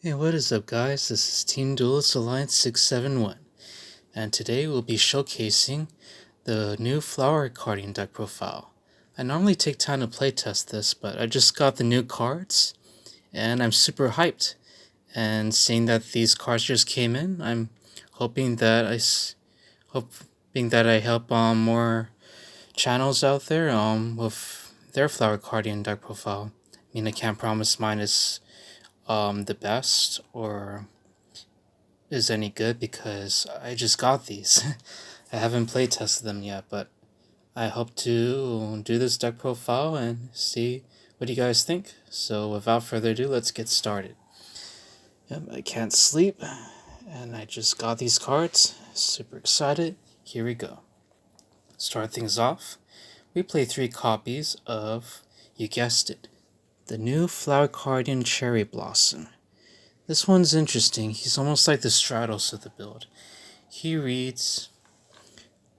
Hey, what is up guys? This is Team Duelist Alliance 671, and today we'll be showcasing the new Flower Cardian deck profile. I normally take time to playtest this, but I just got the new cards, and I'm super hyped. And seeing that these cards just came in, I'm hoping that I help more channels out there with their Flower Cardian deck profile. I mean, I can't promise mine is the best or is any good because I just got these. I haven't play tested them yet, but I hope to do this deck profile and see what you guys think. So without further ado, let's get started. Yep, I can't sleep, and I just got these cards. Super excited. Here we go. Start things off. We play 3 copies of, you guessed it, the new Flower Cardian Cherry Blossom. This one's interesting. He's almost like the Stratos of the build. He reads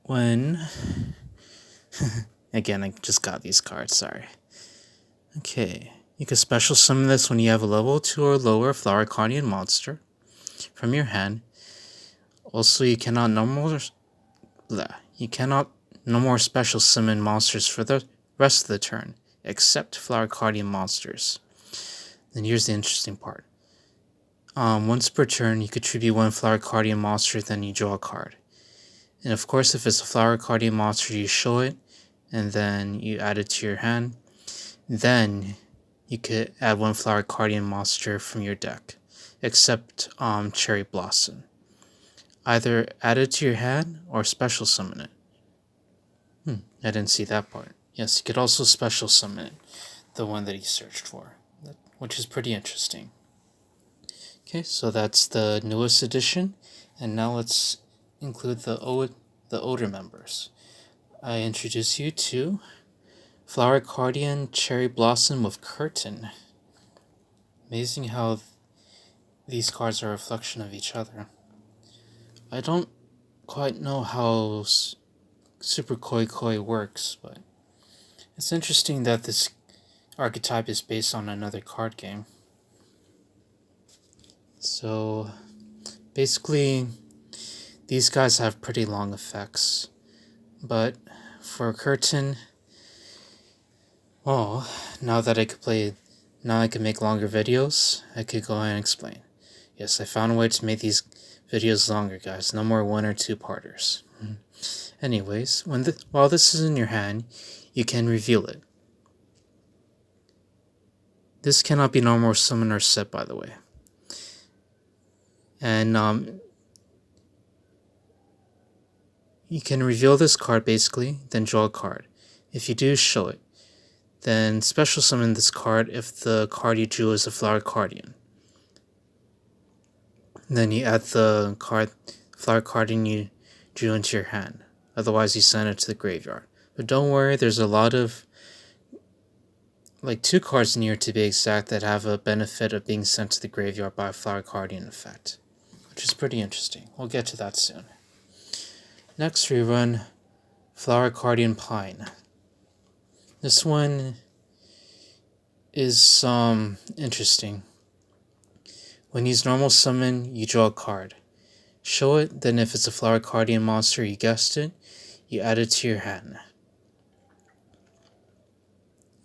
when... Again, I just got these cards, sorry. Okay, you can special summon this when you have a level 2 or lower Flower Cardian monster from your hand. Also, you cannot no more special summon monsters for the rest of the turn, except Flower Cardian monsters. Then here's the interesting part. Once per turn, you contribute 1 Flower Cardian monster, then you draw a card. And of course, if it's a Flower Cardian monster, you show it, and then you add it to your hand. Then you could add 1 Flower Cardian monster from your deck, except Cherry Blossom. Either add it to your hand or special summon it. I didn't see that part. Yes, you could also special summon it, the one that he searched for, which is pretty interesting. Okay, so that's the newest edition, and now let's include the older members. I introduce you to Flower Cardian Cherry Blossom with Curtain. Amazing how these cards are a reflection of each other. I don't quite know how Super Koi Koi works, but it's interesting that this archetype is based on another card game. So basically, these guys have pretty long effects, but for Curtain, well, now I can make longer videos, I could go ahead and explain. Yes, I found a way to make these videos longer, guys. No more 1 or 2 parters. Anyways, while this is in your hand, you can reveal it. This cannot be normal summon or set, by the way. And you can reveal this card basically, then draw a card. If you do, show it. Then special summon this card if the card you drew is a Flower Cardian. Then you add the Flower Cardian you drew into your hand. Otherwise, you send it to the graveyard. But don't worry, there's a lot of, like 2 cards in here to be exact, that have a benefit of being sent to the graveyard by a Flower Cardian effect, which is pretty interesting. We'll get to that soon. Next, we run Flower Cardian Pine. This one is interesting. When you use normal summon, you draw a card. Show it, then if it's a Flower Cardian monster, you guessed it, you add it to your hand.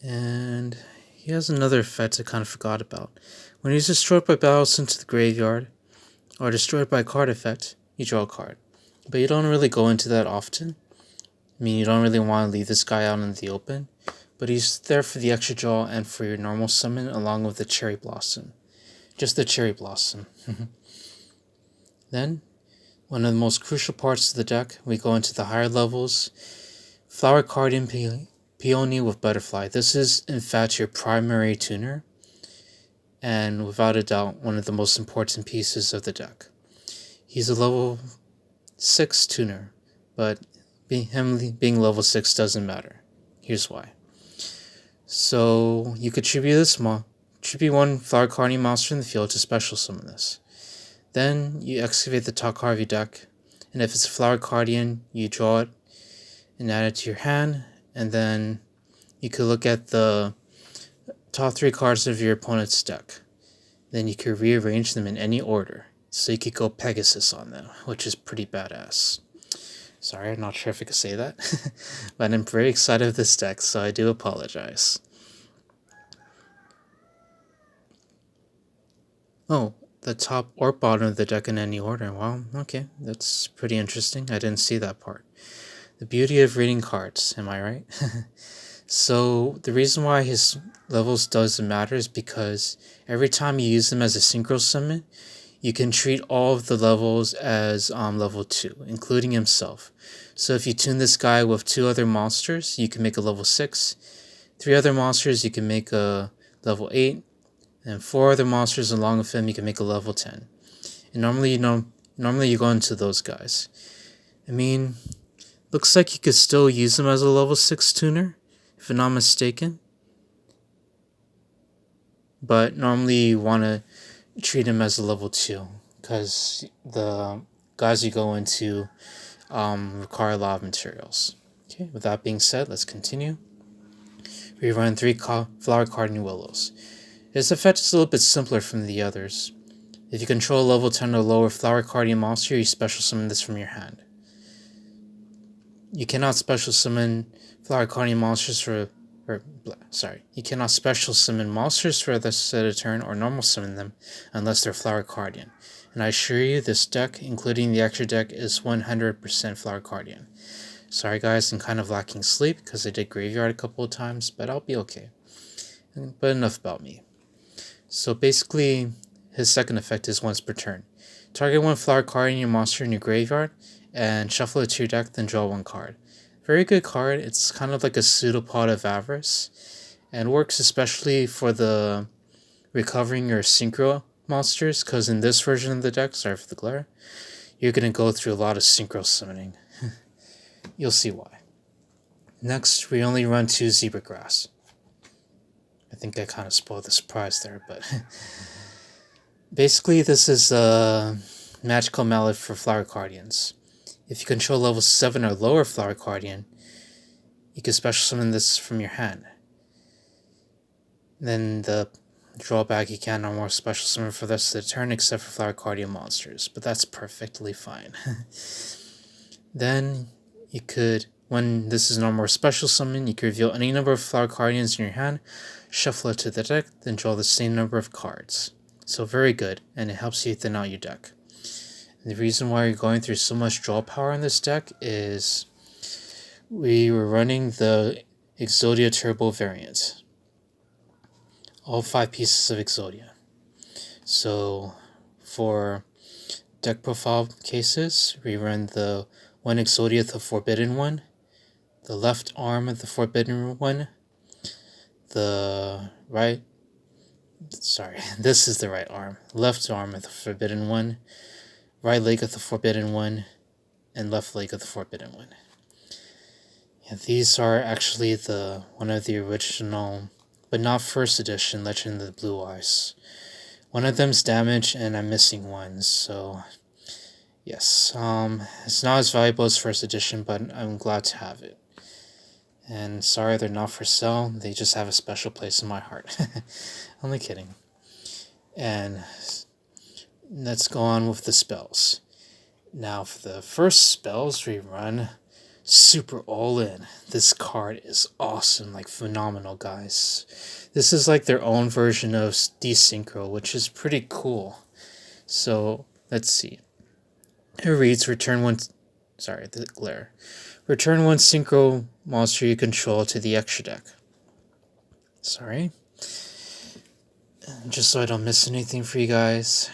And he has another effect I kind of forgot about. When he's destroyed by battle sent to the graveyard, or destroyed by a card effect, you draw a card. But you don't really go into that often. I mean, you don't really want to leave this guy out in the open, but he's there for the extra draw and for your normal summon along with the Cherry Blossom. Just the Cherry Blossom. Then, one of the most crucial parts of the deck, we go into the higher levels. Flower Cardian Peony with Butterfly. This is, in fact, your primary tuner, and without a doubt, one of the most important pieces of the deck. He's a level 6 tuner, but him being level 6 doesn't matter. Here's why. So, you contribute 1 Flower Cardian monster in the field to special summon this. Then, you excavate the top card of your deck, and if it's a Flower Cardian, you draw it and add it to your hand, and then you could look at the top 3 cards of your opponent's deck. then you could rearrange them in any order. So you could go Pegasus on them, which is pretty badass. Sorry, I'm not sure if I could say that, but I'm very excited with this deck, so I do apologize. Oh, the top or bottom of the deck in any order. Wow, okay, that's pretty interesting. I didn't see that part. The beauty of reading cards, am I right? So the reason why his levels doesn't matter is because every time you use them as a synchro summon, you can treat all of the levels as level 2, including himself. So if you tune this guy with 2 other monsters, you can make a level 6. 3 other monsters, you can make a level 8. And 4 other monsters along with him, you can make a level 10. And normally you go into those guys. I mean, looks like you could still use them as a level 6 tuner, if I'm not mistaken. But normally you want to treat him as a level 2, because the guys you go into require a lot of materials. Okay, with that being said, let's continue. We run 3 Flower Cardian Willows. His effect is a little bit simpler from the others. If you control a level 10 or lower Flower Cardian monster, you special summon this from your hand. You cannot special summon Flower Cardian monsters you cannot special summon monsters for the rest of the turn or normal summon them unless they're Flower Cardian. And I assure you, this deck, including the extra deck, is 100% Flower Cardian. Sorry guys, I'm kind of lacking sleep because I did Graveyard a couple of times, but I'll be okay. But enough about me. So basically, his second effect is once per turn. Target 1 Flower Cardian monster in your graveyard and shuffle it to your deck, then draw 1 card. Very good card. It's kind of like a pseudopod of Avarice, and works especially for the recovering your synchro monsters, because in this version of the deck, sorry for the glare, you're going to go through a lot of synchro summoning. You'll see why. Next, we only run 2 Zebra Grass. I think I kind of spoiled the surprise there, but basically this is a magical mallet for Flower Cardians. If you control level 7 or lower Flower Cardian, you can special summon this from your hand. Then the drawback, you can't no more special summon for the rest of the turn except for Flower Cardian monsters, but that's perfectly fine. Then you could, when this is no more special summon, you can reveal any number of Flower Cardians in your hand, shuffle it to the deck, then draw the same number of cards. So very good, and it helps you thin out your deck. And the reason why you're going through so much draw power in this deck is we were running the Exodia Turbo variant. All 5 pieces of Exodia. So for deck profile cases, we run the 1 Exodia, the Forbidden one, the left arm of the Forbidden one, this is the right arm, left arm of the Forbidden one, right leg of the Forbidden one, and left leg of the Forbidden one. Yeah, these are actually one of the original, but not first edition, Legend of the Blue Eyes. One of them's damaged, and I'm missing one, so yes, it's not as valuable as first edition, but I'm glad to have it. And sorry, they're not for sale. They just have a special place in my heart. Only kidding. And let's go on with the spells. Now, for the first spells, we run Super All In. This card is awesome, like phenomenal, guys. This is like their own version of Desynchro, which is pretty cool. So, let's see. It reads, return one synchro monster you control to the extra deck. Sorry. Just so I don't miss anything for you guys.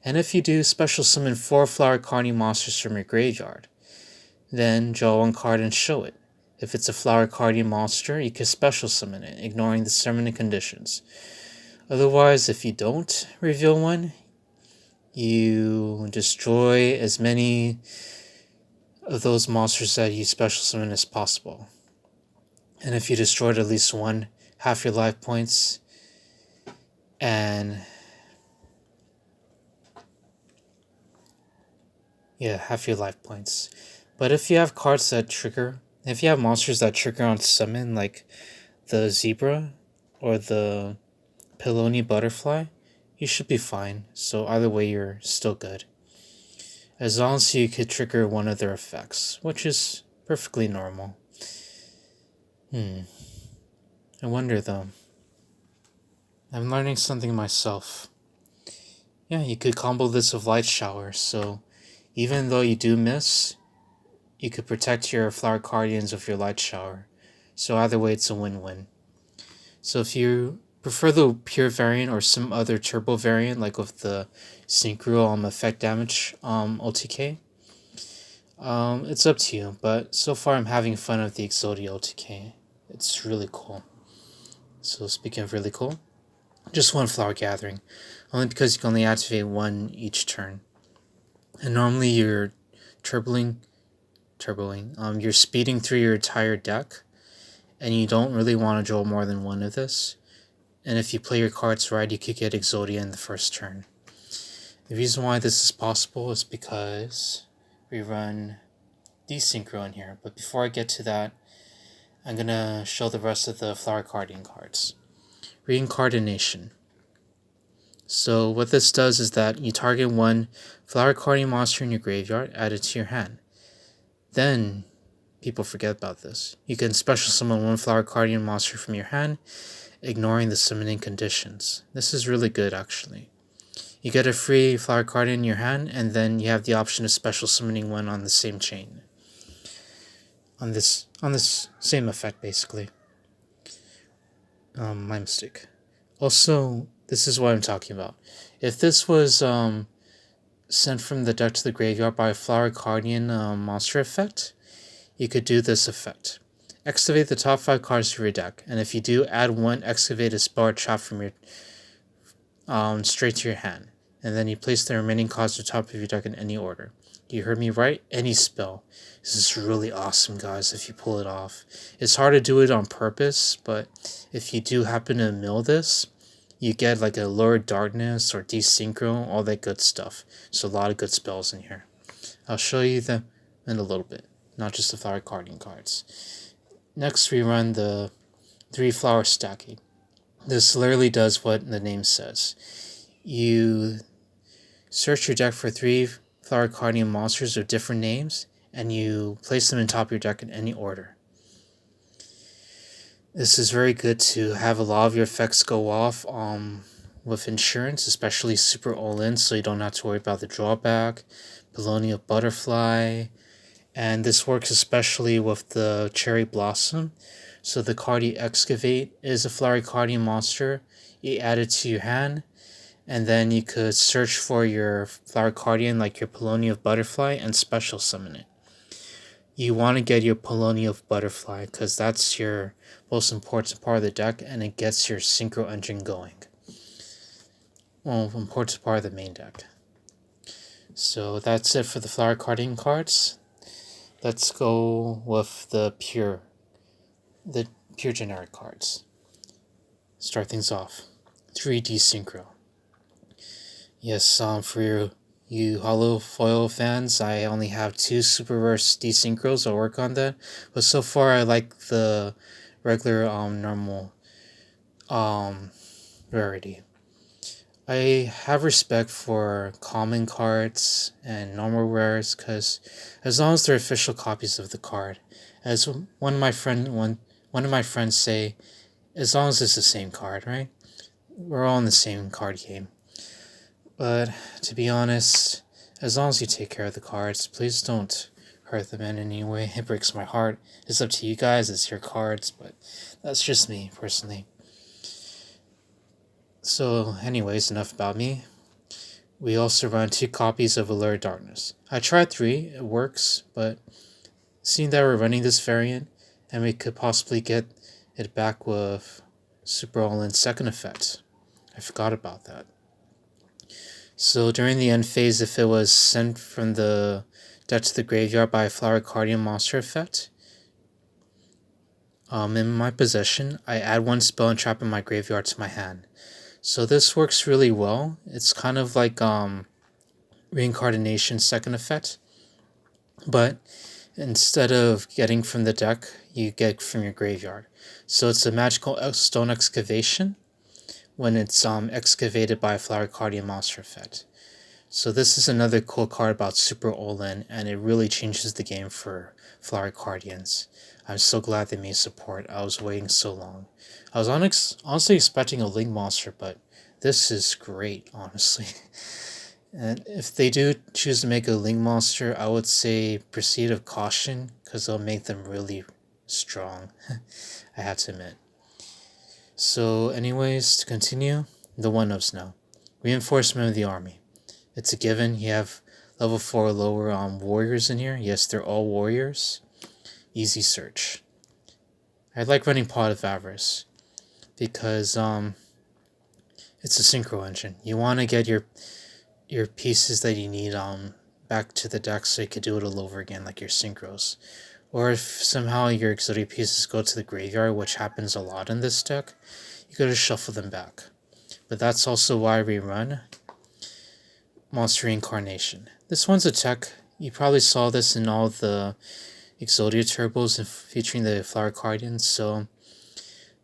And if you do, special summon 4 Flower Cardian monsters from your graveyard. Then draw 1 card and show it. If it's a Flower Cardian monster, you can special summon it, ignoring the summoning conditions. Otherwise, if you don't reveal one, you destroy as many of those monsters that you special summon as possible. And if you destroyed at least one, half your life points. And yeah, half your life points. But if you have cards that trigger, if you have monsters that trigger on summon, like the zebra or the Piloni butterfly, you should be fine, so either way you're still good. As long as you could trigger one of their effects, which is perfectly normal. I wonder though. I'm learning something myself. Yeah, you could combo this with Light Shower, so even though you do miss, you could protect your Flower Cardians with your Light Shower. So either way, it's a win-win. So if you prefer the pure variant or some other turbo variant, like with the Synchro effect damage OTK, it's up to you. But so far, I'm having fun with the Exodia OTK. It's really cool. So speaking of really cool, just one Flower Gathering, only because you can only activate one each turn. And normally you're turboing, you're speeding through your entire deck, and you don't really want to draw more than one of this. And if you play your cards right, you could get Exodia in the first turn. The reason why this is possible is because we run Desynchro in here. But before I get to that, I'm going to show the rest of the Flower Cardian cards. Reincarnation. So what this does is that you target one Flower Cardian monster in your graveyard, add it to your hand. Then, people forget about this. You can special summon one Flower Cardian monster from your hand, ignoring the summoning conditions. This is really good, actually. You get a free Flower Cardian in your hand, and then you have the option of special summoning one on the same chain. On this same effect, basically. My mistake. Also, this is what I'm talking about. If this was sent from the deck to the graveyard by a Flower Cardian monster effect, you could do this effect. Excavate the top 5 cards of your deck, and if you do, add one excavated spell or trap from your straight to your hand, and then you place the remaining cards at the top of your deck in any order. You heard me right? Any spell. This is really awesome, guys, if you pull it off. It's hard to do it on purpose, but if you do happen to mill this, you get like a Lure Darkness or Desynchro, all that good stuff. So a lot of good spells in here. I'll show you them in a little bit, not just the Flower Cardian cards. Next, we run the 3 flower stacking. This literally does what the name says. You search your deck for 3 Flower Cardian monsters with different names, and you place them in top of your deck in any order. This is very good to have a lot of your effects go off with insurance, especially super all-in, so you don't have to worry about the drawback, Bologna Butterfly, and this works especially with the Cherry Blossom. So the card you excavate is a Flower Cardian monster. You add it to your hand, and then you could search for your Flower Cardian, like your Bologna Butterfly, and special summon it. You want to get your Bologna Butterfly, because that's your most important part of the deck, and it gets your Synchro engine going. Well, important part of the main deck. So that's it for the Flower Cardian cards. Let's go with the pure generic cards. Start things off. 3D Synchro. Yes, for you Hollow Foil fans, I only have 2 super rare Desynchros. I'll work on that. But so far, I like the regular normal rarity. I have respect for common cards and normal rares, because as long as they're official copies of the card, as one of my friends say, as long as it's the same card, right? We're all in the same card game. But to be honest, as long as you take care of the cards, please don't hurt them in any way. It breaks my heart. It's up to you guys, it's your cards, but that's just me, personally. So, anyways, enough about me. We also run 2 copies of Allure Darkness. I tried 3, it works, but seeing that we're running this variant, and we could possibly get it back with Super All-In second effect, I forgot about that. So during the end phase, if it was sent from the deck to the graveyard by a Flower Cardian monster effect, in my possession, I add 1 spell and trap in my graveyard to my hand. So this works really well. It's kind of like Reincarnation second effect, but instead of getting from the deck, you get from your graveyard. So it's a magical stone excavation when it's excavated by a Flower Cardian monster effect. So this is another cool card about Super Olin, and it really changes the game for Flower Cardians. I'm so glad they made support. I was waiting so long. I was honestly expecting a Link monster, but this is great, honestly. And if they do choose to make a Link monster, I would say proceed with caution, because it'll make them really strong. I have to admit. So anyways, to continue, the 1-ups now. Reinforcement of the army. It's a given. You have level 4 or lower warriors in here. Yes, they're all warriors. Easy search. I like running Pot of Avarice because it's a synchro engine. You want to get your pieces that you need back to the deck so you could do it all over again, like your synchros. Or if somehow your Exodia pieces go to the graveyard, which happens a lot in this deck, you gotta shuffle them back. But that's also why we run Monster Reincarnation. This one's a tech. You probably saw this in all the Exodia turbos and featuring the Flower Cardians. So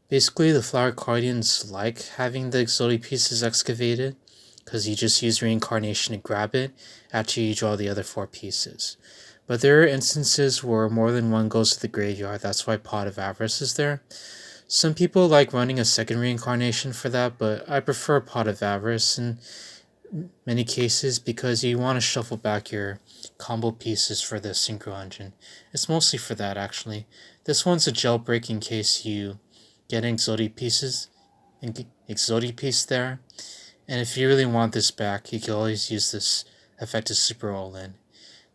basically the Flower Cardians like having the Exodia pieces excavated because you just use Reincarnation to grab it after you draw the other 4 pieces. But there are instances where more than one goes to the graveyard. That's why Pot of Avarice is there. Some people like running a second Reincarnation for that, but I prefer Pot of Avarice in many cases because you want to shuffle back your combo pieces for the synchro engine. It's mostly for that, actually. This one's a jailbreak in case you get an Exodia piece there. And if you really want this back, you can always use this effect as Super All-In.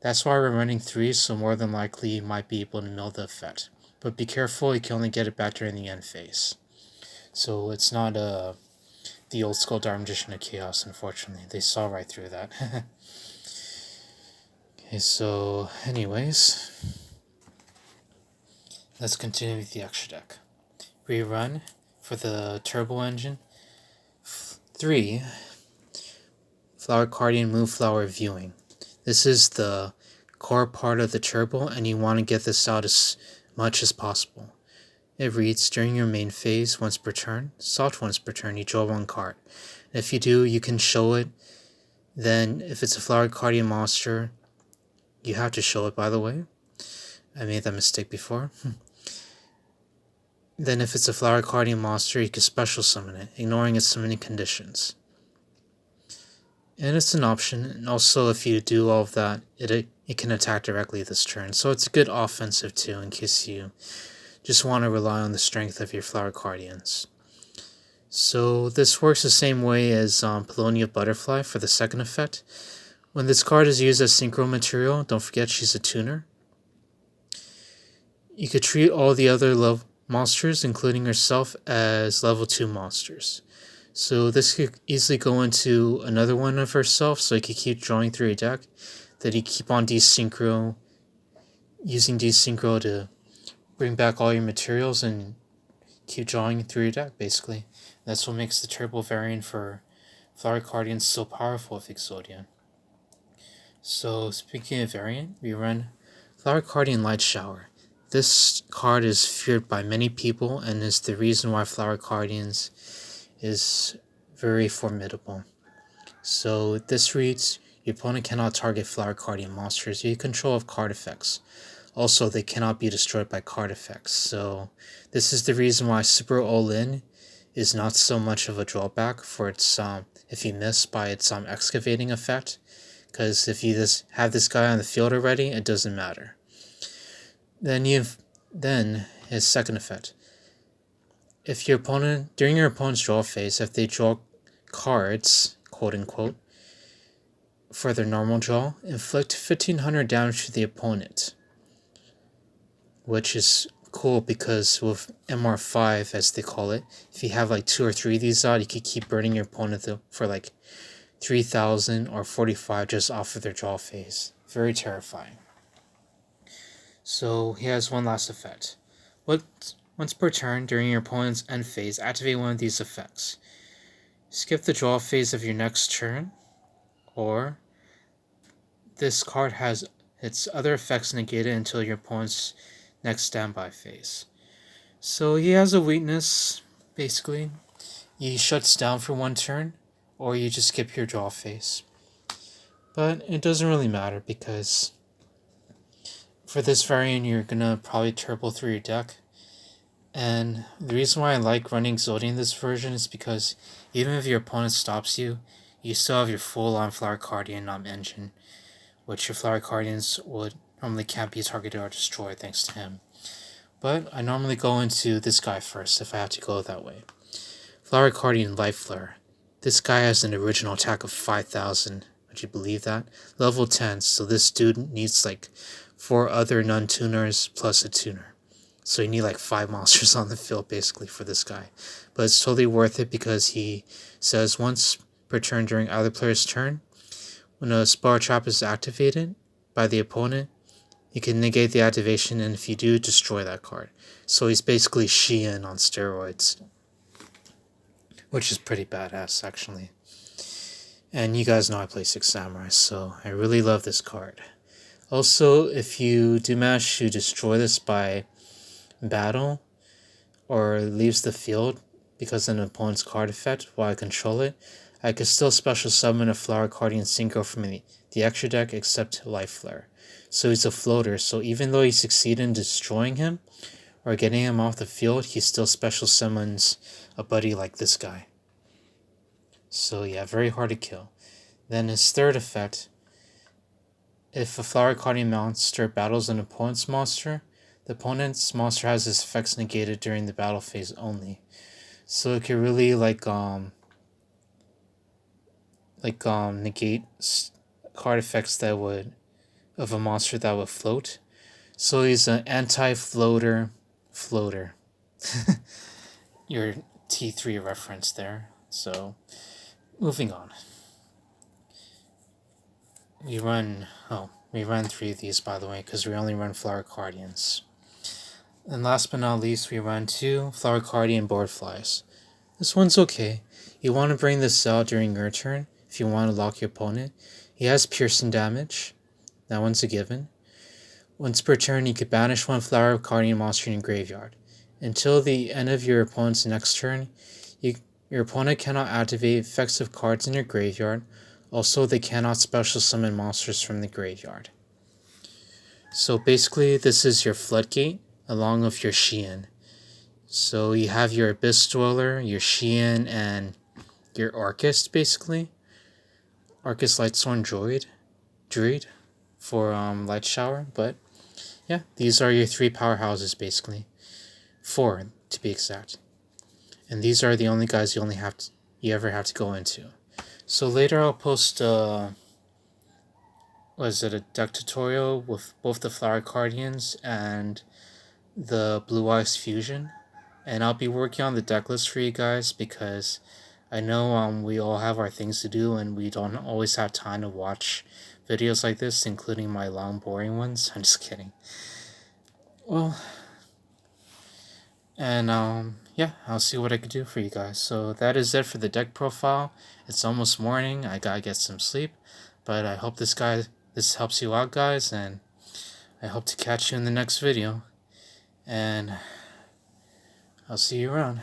That's why we're running 3, so more than likely you might be able to mill the effect. But be careful, you can only get it back during the end phase. So it's not the old school Dark Magician of Chaos, unfortunately. They saw right through that. Okay, so anyways, let's continue with the extra deck. Rerun for the Turbo Engine. 3, Flower Cardian Moonflower Viewing. This is the core part of the turbo, and you want to get this out as much as possible. It reads, during your main phase, once per turn, soft once per turn, you draw 1 card. And if you do, you can show it. Then, if it's a Flower Cardian monster, you have to show it, by the way. I made that mistake before. Then, if it's a Flower Cardian monster, you can special summon it, ignoring its summoning conditions. And it's an option, and also if you do all of that, it can attack directly this turn. So it's a good offensive too, in case you just want to rely on the strength of your Flower Cardians. So this works the same way as Paulownia Butterfly for the second effect. When this card is used as synchro material, don't forget she's a tuner. You could treat all the other monsters, including herself, as level 2 monsters. So this could easily go into another one of herself, so you could keep drawing through your deck. That you keep on desynchro, using desynchro to bring back all your materials and keep drawing through your deck, basically. That's what makes the turbo variant for Flower Cardians so powerful with Exodia. So speaking of variant, we run Flower Cardian Light Shower. This card is feared by many people and is the reason why Flower Cardians is very formidable. So this reads, your opponent cannot target Flower Cardian monsters you control of card effects. Also, they cannot be destroyed by card effects. So this is the reason why Super All-In is not so much of a drawback for its if you miss by its excavating effect. Because if you just have this guy on the field already, it doesn't matter. Then his second effect. If your opponent, during your opponent's draw phase, if they draw cards, quote unquote, for their normal draw, inflict 1500 damage to the opponent. Which is cool because with MR5, as they call it, if you have like 2 or 3 of these out, you could keep burning your opponent for like 3000 or 45 just off of their draw phase. Very terrifying. So he has one last effect. Once per turn, during your opponent's end phase, activate one of these effects. Skip the draw phase of your next turn, or this card has its other effects negated until your opponent's next standby phase. So he has a weakness, basically. he shuts down for one turn, or you just skip your draw phase. But it doesn't really matter because for this variant you're gonna probably turbo through your deck. And the reason why I like running Exodia in this version is because even if your opponent stops you, you still have your full-on Flower Cardian engine, which your Flower Cardians would normally can't be targeted or destroyed thanks to him. But I normally go into this guy first if I have to go that way. Flower Cardian Life Flare. This guy has an original attack of 5,000. Would you believe that? Level 10, so this dude needs like 4 other non-tuners plus a tuner. So you need like 5 monsters on the field basically for this guy. But it's totally worth it because he says once per turn during either player's turn, when a spell trap is activated by the opponent, you can negate the activation, and if you do, destroy that card. So he's basically Sheehan on steroids, which is pretty badass actually. And you guys know I play 6 Samurai, so I really love this card. Also, if you do manage to destroy this by battle or leaves the field because of an opponent's card effect while I control it, I could still special summon a Flower Cardian Synchro from the extra deck except Life Flare. So he's a floater, so even though you succeed in destroying him or getting him off the field, he still special summons a buddy like this guy. So yeah, very hard to kill. Then his third effect, if a Flower Cardian monster battles an opponent's monster, the opponent's monster has his effects negated during the battle phase only. So it can really negate card effects that would of a monster that would float. So he's an anti-floater floater. Your T3 reference there. So moving on. We run 3 of these by the way because we only run Flower Cardians. And last but not least, we run 2 Flower Cardian Board Flies. This one's okay. You want to bring this out during your turn if you want to lock your opponent. He has piercing damage. That one's a given. Once per turn, you can banish 1 Flower Cardian monster in your graveyard. Until the end of your opponent's next turn, your opponent cannot activate effects of cards in your graveyard. Also, they cannot special summon monsters from the graveyard. So basically, this is your Floodgate along with your Sheehan. So you have your Abyss Dweller, your Sheehan, and your Arcist basically. Arcist Lightsworn Druid for Light Shower, but yeah, these are your 3 powerhouses basically. 4 to be exact. And these are the only guys you ever have to go into. So later I'll post a deck tutorial with both the Flower Cardians and the Blue Eyes Fusion. And I'll be working on the deck list for you guys because I know we all have our things to do and we don't always have time to watch videos like this, including my long boring ones. I'm just kidding. Well, and yeah, I'll see what I can do for you guys. So that is it for the deck profile. It's almost morning. I gotta get some sleep, but I hope this helps you out, guys, and I hope to catch you in the next video. And I'll see you around.